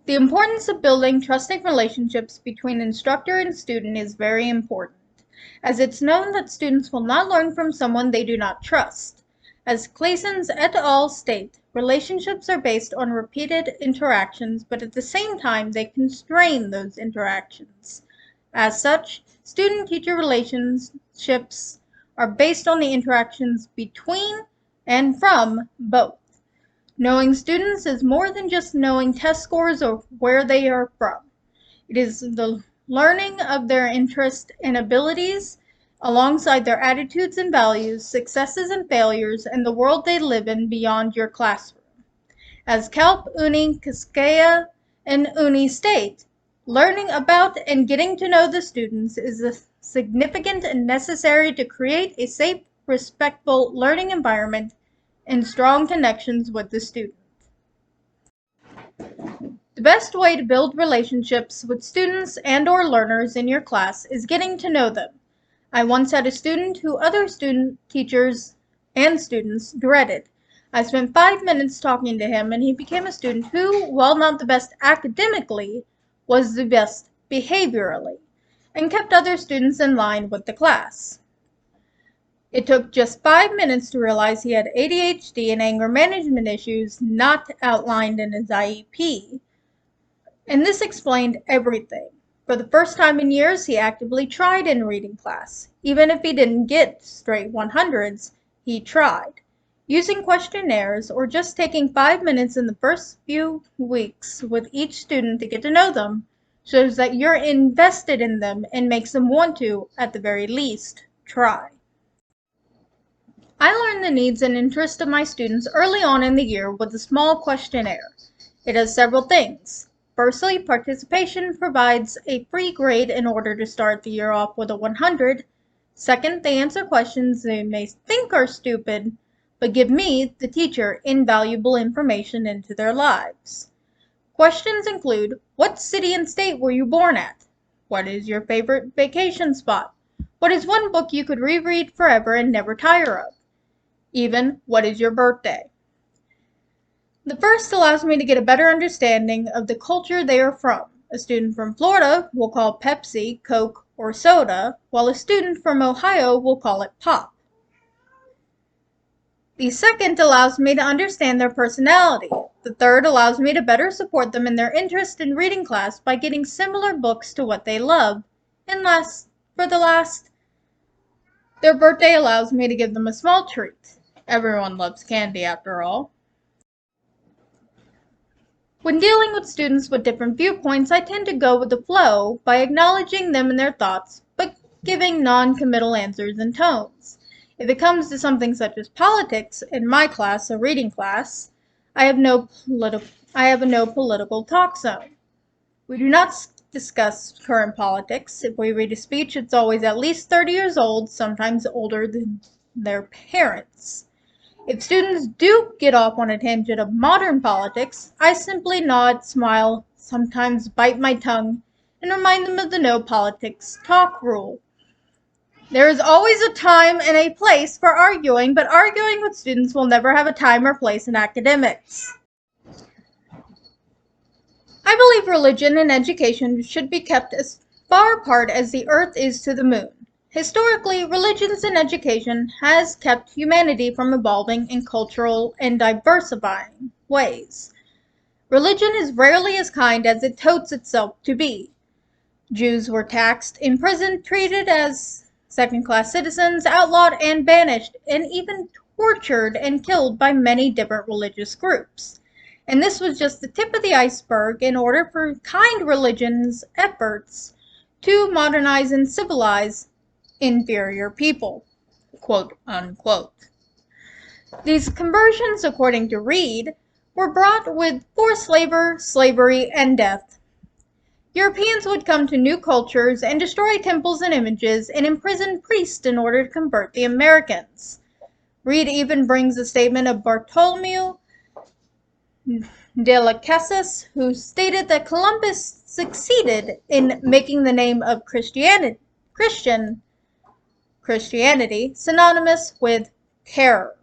The importance of building trusting relationships between instructor and student is very important, as it's known that students will not learn from someone they do not trust. As Claessens et al. State, relationships are based on repeated interactions, but at the same time they constrain those interactions. As such, student-teacher relationships are based on the interactions between and from both. Knowing students is more than just knowing test scores or where they are from. It is the learning of their interests and abilities alongside their attitudes and values, successes and failures, and the world they live in beyond your classroom. As Kalp, Uni, Kaskaya, and Uni state, learning about and getting to know the students is significant and necessary to create a safe, respectful learning environment and strong connections with the student. The best way to build relationships with students and/or learners in your class is getting to know them. I once had a student who other teachers and students dreaded. I spent 5 minutes talking to him, and he became a student who, while not the best academically, was the best behaviorally, and kept other students in line with the class. It took just 5 minutes to realize he had ADHD and anger management issues not outlined in his IEP. And this explained everything. For the first time in years, he actively tried in reading class. Even if he didn't get straight 100s, he tried. Using questionnaires or just taking 5 minutes in the first few weeks with each student to get to know them shows that you're invested in them and makes them want to, at the very least, try. I learned the needs and interests of my students early on in the year with a small questionnaire. It does several things. Firstly, participation provides a free grade in order to start the year off with a 100. Second, they answer questions they may think are stupid, but give me, the teacher, invaluable information into their lives. Questions include, what city and state were you born at? What is your favorite vacation spot? What is one book you could reread forever and never tire of? Even, what is your birthday? The first allows me to get a better understanding of the culture they are from. A student from Florida will call Pepsi, Coke, or soda, while a student from Ohio will call it pop. The second allows me to understand their personality. The third allows me to better support them in their interest in reading class by getting similar books to what they love. And last, their birthday allows me to give them a small treat. Everyone loves candy after all. When dealing with students with different viewpoints, I tend to go with the flow by acknowledging them and their thoughts, but giving non-committal answers and tones. If it comes to something such as politics, in my class, a reading class, I have no political talk zone. We do not discuss current politics. If we read a speech, it's always at least 30 years old, sometimes older than their parents. If students do get off on a tangent of modern politics, I simply nod, smile, sometimes bite my tongue, and remind them of the no politics talk rule. There is always a time and a place for arguing, but arguing with students will never have a time or place in academics. I believe religion and education should be kept as far apart as the earth is to the moon. Historically, religions and education has kept humanity from evolving in cultural and diversifying ways. Religion is rarely as kind as it totes itself to be. Jews were taxed, imprisoned, treated as second-class citizens, outlawed and banished, and even tortured and killed by many different religious groups. And this was just the tip of the iceberg in order for kind religion's efforts to modernize and civilize inferior people, quote unquote. These conversions, according to Reed, were brought with forced labor, slavery, and death. Europeans would come to new cultures and destroy temples and images and imprison priests in order to convert the Americans. Reed even brings a statement of Bartholomew de las Casas, who stated that Columbus succeeded in making the name of Christianity synonymous with terror.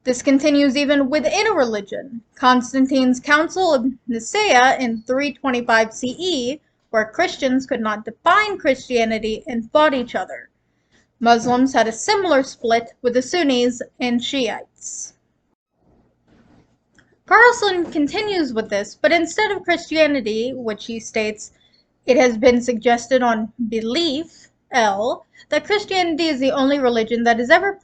This continues even within a religion. Constantine's Council of Nicaea in 325 CE, where Christians could not define Christianity and fought each other. Muslims had a similar split with the Sunnis and Shiites. Carlson continues with this, but instead of Christianity, which he states, it has been suggested on belief, L, that Christianity is the only religion that has ever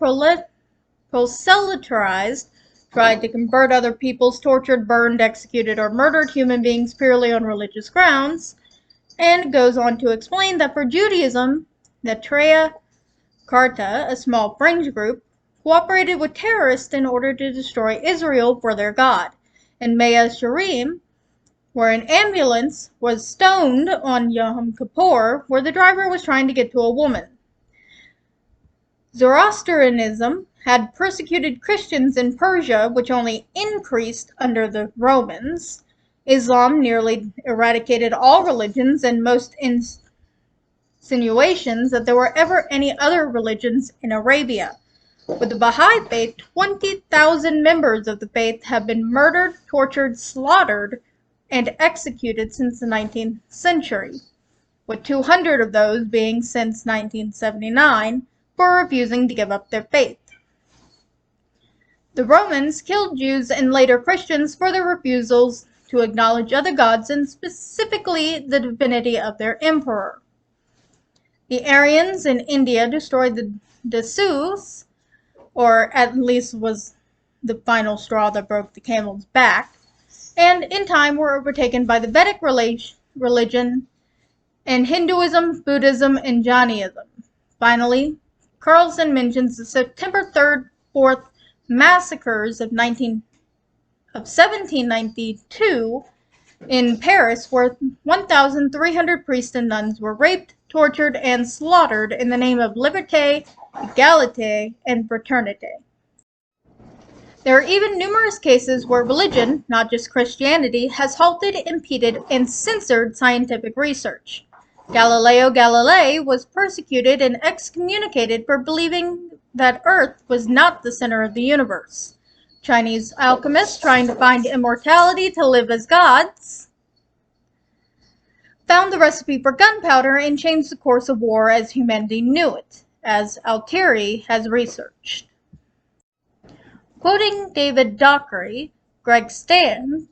proselytized, tried to convert other peoples, tortured, burned, executed, or murdered human beings purely on religious grounds, and goes on to explain that for Judaism, the Treya Karta, a small fringe group, cooperated with terrorists in order to destroy Israel for their God, and Mea Shearim, where an ambulance was stoned on Yom Kippur, where the driver was trying to get to a woman. Zoroastrianism had persecuted Christians in Persia, which only increased under the Romans. Islam nearly eradicated all religions, and most insinuations that there were ever any other religions in Arabia. With the Baha'i Faith, 20,000 members of the faith have been murdered, tortured, slaughtered, and executed since the 19th century, with 200 of those being since 1979 for refusing to give up their faith. The Romans killed Jews and later Christians for their refusals to acknowledge other gods and specifically the divinity of their emperor. The Aryans in India destroyed the Dasus, or at least was the final straw that broke the camel's back, and in time were overtaken by the Vedic religion and Hinduism, Buddhism, and Jainism. Finally, Carlson mentions the September 3rd, 4th massacres of 1792 in Paris, where 1,300 priests and nuns were raped, tortured, and slaughtered in the name of liberté, égalité, and fraternité. There are even numerous cases where religion, not just Christianity, has halted, impeded, and censored scientific research. Galileo Galilei was persecuted and excommunicated for believing that Earth was not the center of the universe. Chinese alchemists trying to find immortality to live as gods found the recipe for gunpowder and changed the course of war as humanity knew it, as Altieri has researched. Quoting David Dockery, Greg Stan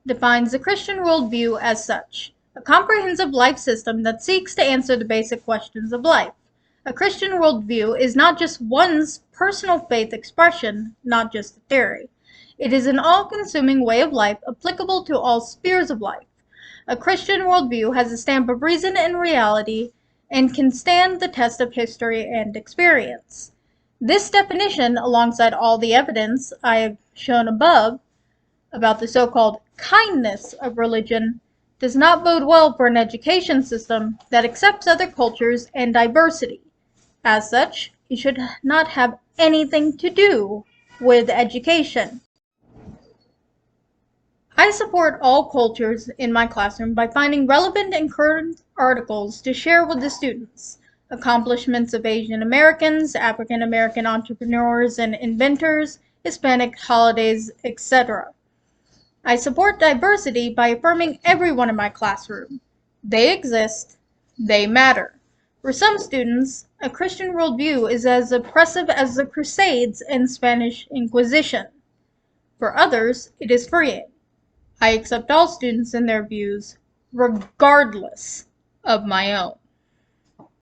defines the Christian worldview as such: a comprehensive life system that seeks to answer the basic questions of life. A Christian worldview is not just one's personal faith expression, not just a theory. It is an all-consuming way of life applicable to all spheres of life. A Christian worldview has a stamp of reason and reality and can stand the test of history and experience. This definition, alongside all the evidence I have shown above about the so-called kindness of religion, does not bode well for an education system that accepts other cultures and diversity. As such, it should not have anything to do with education. I support all cultures in my classroom by finding relevant and current articles to share with the students. Accomplishments of Asian Americans, African American entrepreneurs and inventors, Hispanic holidays, etc. I support diversity by affirming everyone in my classroom. They exist, they matter. For some students, a Christian worldview is as oppressive as the Crusades and Spanish Inquisition. For others, it is freeing. I accept all students and their views, regardless of my own.